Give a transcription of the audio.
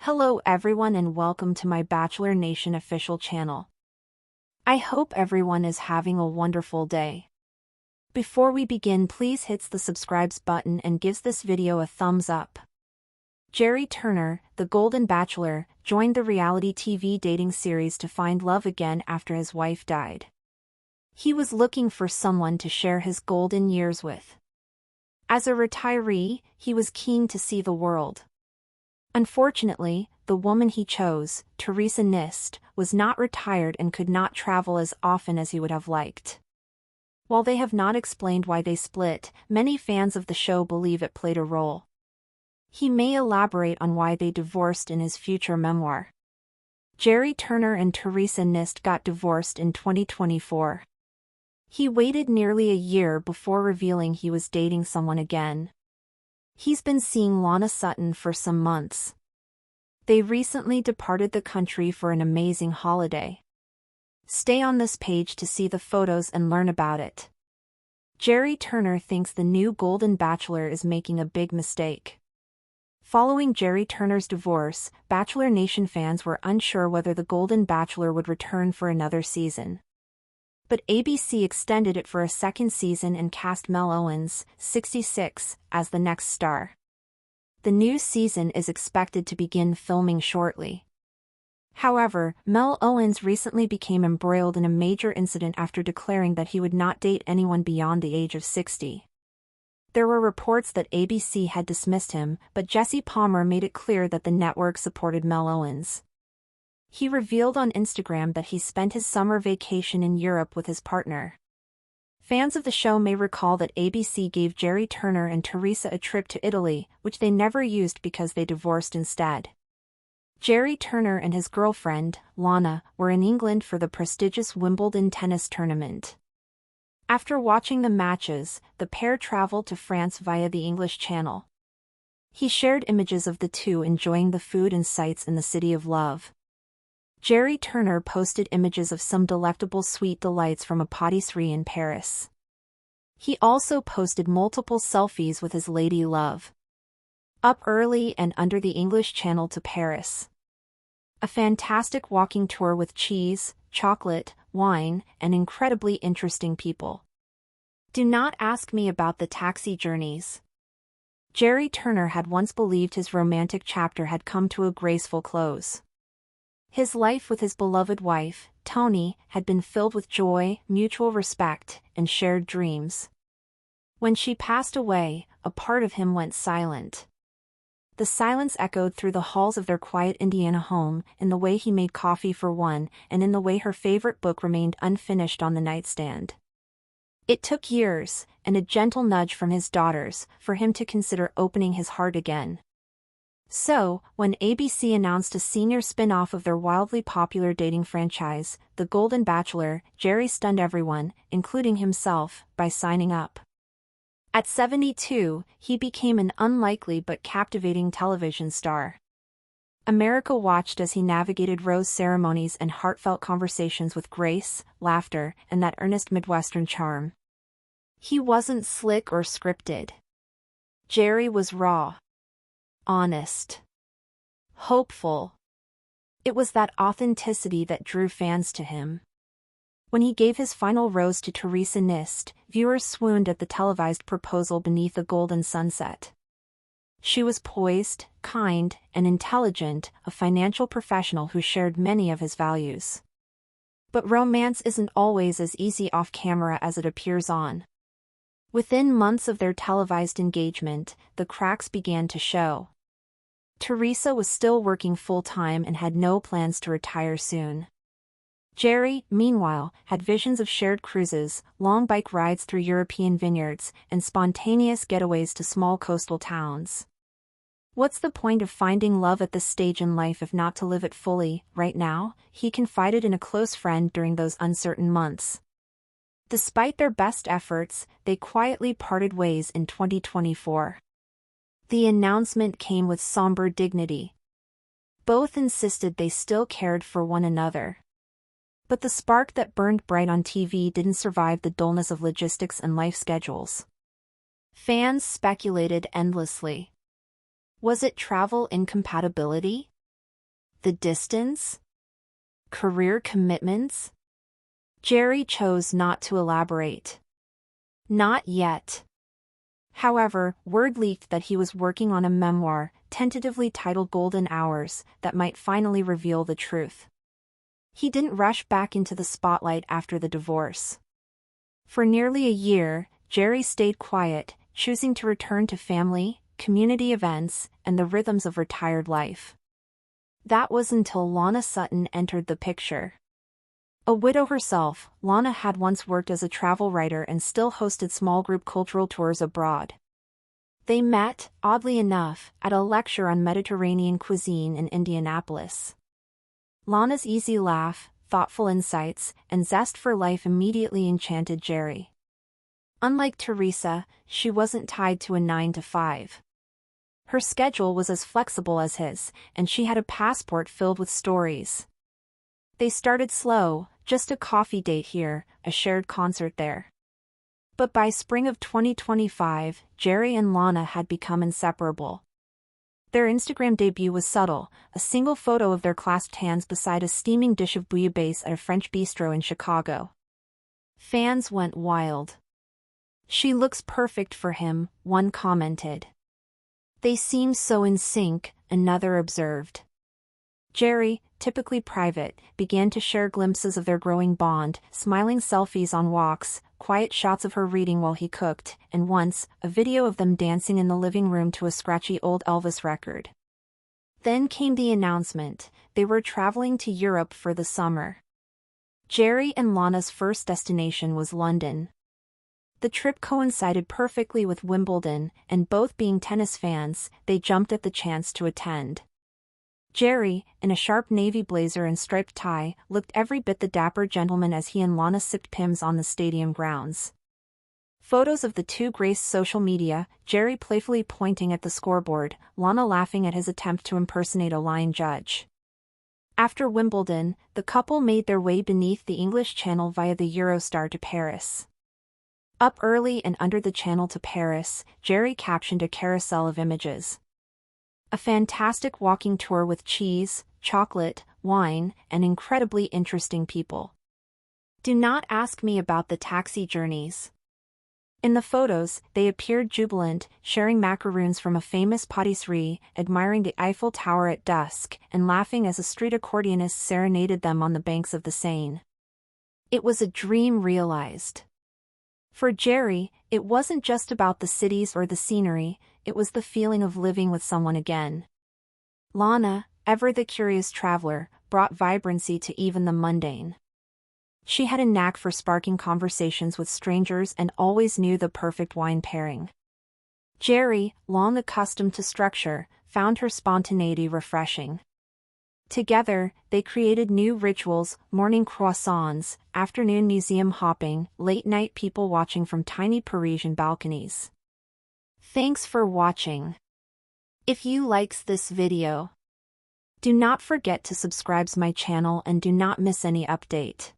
Hello everyone and welcome to my Bachelor Nation official channel. I hope everyone is having a wonderful day. Before we begin, please hit the subscribe button and gives this video a thumbs up. Gerry Turner, the Golden Bachelor, joined the reality TV dating series to find love again after his wife died. He was looking for someone to share his golden years with. As a retiree, he was keen to see the world. Unfortunately, the woman he chose, Teresa Nist, was not retired and could not travel as often as he would have liked. While they have not explained why they split, many fans of the show believe it played a role. He may elaborate on why they divorced in his future memoir. Gerry Turner and Teresa Nist got divorced in 2024. He waited nearly a year before revealing he was dating someone again. He's been seeing Lana Sutton for some months. They recently departed the country for an amazing holiday. Stay on this page to see the photos and learn about it. Gerry Turner thinks the new Golden Bachelor is making a big mistake. Following Gerry Turner's divorce, Bachelor Nation fans were unsure whether the Golden Bachelor would return for another season. But ABC extended it for a second season and cast Mel Owens, 66, as the next star. The new season is expected to begin filming shortly. However, Mel Owens recently became embroiled in a major incident after declaring that he would not date anyone beyond the age of 60. There were reports that ABC had dismissed him, but Jesse Palmer made it clear that the network supported Mel Owens. He revealed on Instagram that he spent his summer vacation in Europe with his partner. Fans of the show may recall that ABC gave Gerry Turner and Teresa a trip to Italy, which they never used because they divorced instead. Gerry Turner and his girlfriend, Lana, were in England for the prestigious Wimbledon tennis tournament. After watching the matches, the pair traveled to France via the English Channel. He shared images of the two enjoying the food and sights in the City of Love. Gerry Turner posted images of some delectable sweet delights from a patisserie in Paris. He also posted multiple selfies with his lady love. Up early and under the English Channel to Paris. A fantastic walking tour with cheese, chocolate, wine, and incredibly interesting people. Do not ask me about the taxi journeys. Gerry Turner had once believed his romantic chapter had come to a graceful close. His life with his beloved wife, Toni, had been filled with joy, mutual respect, and shared dreams. When she passed away, a part of him went silent. The silence echoed through the halls of their quiet Indiana home, in the way he made coffee for one, and in the way her favorite book remained unfinished on the nightstand. It took years, and a gentle nudge from his daughters, for him to consider opening his heart again. So, when ABC announced a senior spin-off of their wildly popular dating franchise, The Golden Bachelor, Gerry stunned everyone, including himself, by signing up. At 72, he became an unlikely but captivating television star. America watched as he navigated rose ceremonies and heartfelt conversations with grace, laughter, and that earnest Midwestern charm. He wasn't slick or scripted. Gerry was raw. Honest. Hopeful. It was that authenticity that drew fans to him. When he gave his final rose to Teresa Nist, viewers swooned at the televised proposal beneath a golden sunset. She was poised, kind, and intelligent, a financial professional who shared many of his values. But romance isn't always as easy off camera as it appears on. Within months of their televised engagement, the cracks began to show. Teresa was still working full-time and had no plans to retire soon. Gerry, meanwhile, had visions of shared cruises, long bike rides through European vineyards, and spontaneous getaways to small coastal towns. What's the point of finding love at this stage in life if not to live it fully, right now? He confided in a close friend during those uncertain months. Despite their best efforts, they quietly parted ways in 2024. The announcement came with somber dignity. Both insisted they still cared for one another. But the spark that burned bright on TV didn't survive the dullness of logistics and life schedules. Fans speculated endlessly. Was it travel incompatibility? The distance? Career commitments? Gerry chose not to elaborate. Not yet. However, word leaked that he was working on a memoir, tentatively titled Golden Hours, that might finally reveal the truth. He didn't rush back into the spotlight after the divorce. For nearly a year, Gerry stayed quiet, choosing to return to family, community events, and the rhythms of retired life. That was until Lana Sutton entered the picture. A widow herself, Lana had once worked as a travel writer and still hosted small group cultural tours abroad. They met, oddly enough, at a lecture on Mediterranean cuisine in Indianapolis. Lana's easy laugh, thoughtful insights, and zest for life immediately enchanted Gerry. Unlike Teresa, she wasn't tied to a 9-to-5. Her schedule was as flexible as his, and she had a passport filled with stories. They started slow, just a coffee date here, a shared concert there. But by spring of 2025, Gerry and Lana had become inseparable. Their Instagram debut was subtle, a single photo of their clasped hands beside a steaming dish of bouillabaisse at a French bistro in Chicago. Fans went wild. "She looks perfect for him," one commented. "They seem so in sync," another observed. Gerry, typically private, began to share glimpses of their growing bond, smiling selfies on walks, quiet shots of her reading while he cooked, and once, a video of them dancing in the living room to a scratchy old Elvis record. Then came the announcement: they were traveling to Europe for the summer. Gerry and Lana's first destination was London. The trip coincided perfectly with Wimbledon, and both being tennis fans, they jumped at the chance to attend. Gerry, in a sharp navy blazer and striped tie, looked every bit the dapper gentleman as he and Lana sipped Pimm's on the stadium grounds. Photos of the two graced social media, Gerry playfully pointing at the scoreboard, Lana laughing at his attempt to impersonate a line judge. After Wimbledon, the couple made their way beneath the English Channel via the Eurostar to Paris. Up early and under the Channel to Paris, Gerry captioned a carousel of images. A fantastic walking tour with cheese, chocolate, wine, and incredibly interesting people. Do not ask me about the taxi journeys. In the photos, they appeared jubilant, sharing macaroons from a famous pâtisserie, admiring the Eiffel Tower at dusk, and laughing as a street accordionist serenaded them on the banks of the Seine. It was a dream realized. For Gerry, it wasn't just about the cities or the scenery, it was the feeling of living with someone again. Lana, ever the curious traveler, brought vibrancy to even the mundane. She had a knack for sparking conversations with strangers and always knew the perfect wine pairing. Gerry, long accustomed to structure, found her spontaneity refreshing. Together, they created new rituals: morning croissants, afternoon museum hopping, late-night people watching from tiny Parisian balconies. Thanks for watching. If you likes this video, do not forget to subscribe my channel and do not miss any update.